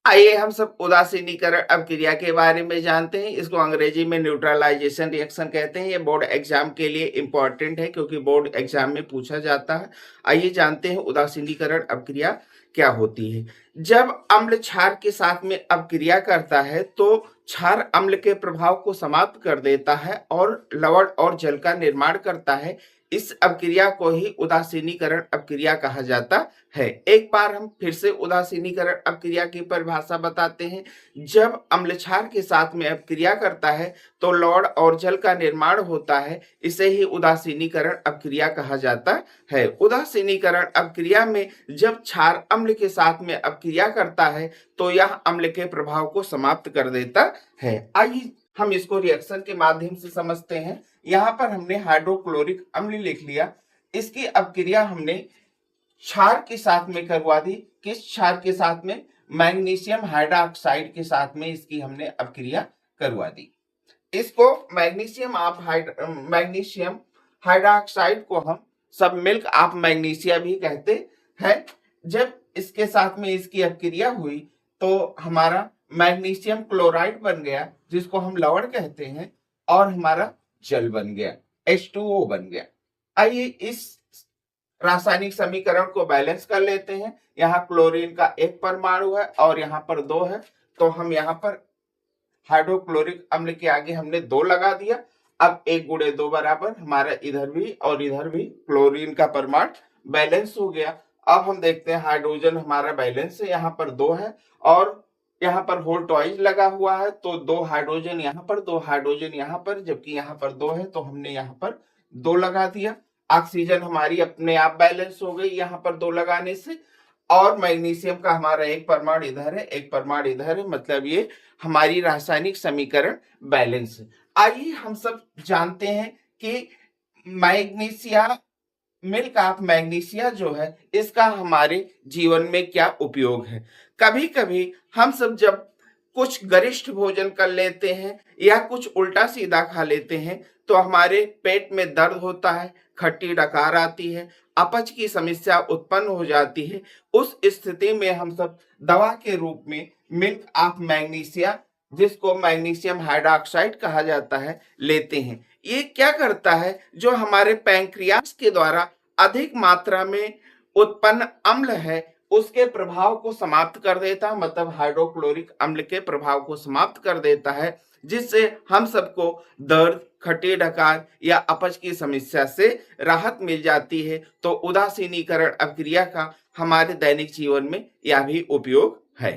आइए हम सब उदासीनीकरण अवक्रिया के बारे में जानते हैं। इसको अंग्रेजी में न्यूट्रलाइजेशन रिएक्शन कहते हैं। ये बोर्ड एग्जाम के लिए इंपॉर्टेंट है क्योंकि बोर्ड एग्जाम में पूछा जाता है। आइए जानते हैं उदासीनीकरण अवक्रिया क्या होती है। जब अम्ल क्षार के साथ में अवक्रिया करता है तो क्षार अम्ल के प्रभाव को समाप्त कर देता है और लवण और जल का निर्माण करता है। इस अवक्रिया को ही उदासीनीकरण अवक्रिया कहा जाता है। एक बार हम फिर से उदासीनीकरण अवक्रिया की परिभाषा बताते हैं। जब अम्ल क्षार के साथ में अवक्रिया करता है तो लवण और जल का निर्माण होता है। इसे ही उदासीनीकरण अवक्रिया कहा जाता है। उदासीनीकरण अवक्रिया में जब क्षार अम्ल के साथ में अवक्रिया करता है तो यह अम्ल के प्रभाव को समाप्त कर देता है। आइए हम इसको रिएक्शन के माध्यम से समझते हैं। यहाँ पर हमने हाइड्रोक्लोरिक अम्ल लिख लिया। इसकी अवक्रिया हमने क्षार के साथ में करवा दी। किस क्षार के साथ में? मैग्नीशियम हाइड्रोक्साइड के साथ में इसकी हमने अवक्रिया करवा दी। इसको मैग्नीशियम हाइड्रोक्साइड को हम सब मिल्क ऑफ मैग्नीशिया भी कहते हैं। जब इसके साथ में इसकी अवक्रिया हुई तो हमारा मैग्नीशियम क्लोराइड बन गया, जिसको हम लवण कहते हैं, और हमारा जल बन गया, H2O बन गया। आइए इस रासायनिक समीकरण को बैलेंस कर लेते हैं। यहाँ क्लोरीन का एक परमाणु है और यहाँ पर 2 है, तो हम यहाँ पर हाइड्रोक्लोरिक अम्ल के आगे हमने 2 लगा दिया। अब 1 गुणे 2 बराबर हमारा इधर भी और इधर भी क्लोरीन का परमाणु बैलेंस हो गया। अब हम देखते हैं हाइड्रोजन हमारा बैलेंस है, यहाँ पर 2 है और यहाँ पर वोल्ट वाइज लगा हुआ है, तो 2 हाइड्रोजन यहाँ पर, 2 हाइड्रोजन यहाँ पर, जबकि यहाँ पर 2 है तो हमने यहाँ पर 2 लगा दिया। ऑक्सीजन हमारी अपने आप बैलेंस हो गई यहाँ पर 2 लगाने से, और मैग्नीशियम का हमारा एक परमाणु इधर है, एक परमाणु इधर है, मतलब ये हमारी रासायनिक समीकरण बैलेंस है। आइए हम सब जानते हैं कि मैग्नीशिया मिल्क ऑफ मैग्नीशिया जो है इसका हमारे जीवन में क्या उपयोग है। कभी कभी हम सब जब कुछ गरिष्ठ भोजन कर लेते हैं या कुछ उल्टा सीधा खा लेते हैं तो हमारे पेट में दर्द होता है, खट्टी डकार आती है, अपच की समस्या उत्पन्न हो जाती है। उस स्थिति में हम सब दवा के रूप में मिल्क ऑफ मैग्नीशिया, जिसको मैग्नीशियम हाइड्रोक्साइड कहा जाता है, लेते हैं। ये क्या करता है? जो हमारे पैंक्रियास के द्वारा अधिक मात्रा में उत्पन्न अम्ल है उसके प्रभाव को समाप्त कर देता है, मतलब हाइड्रोक्लोरिक अम्ल के प्रभाव को समाप्त कर देता है, जिससे हम सबको दर्द, खट्टी डकार या अपच की समस्या से राहत मिल जाती है। तो उदासीनीकरण अवक्रिया का हमारे दैनिक जीवन में यह भी उपयोग है।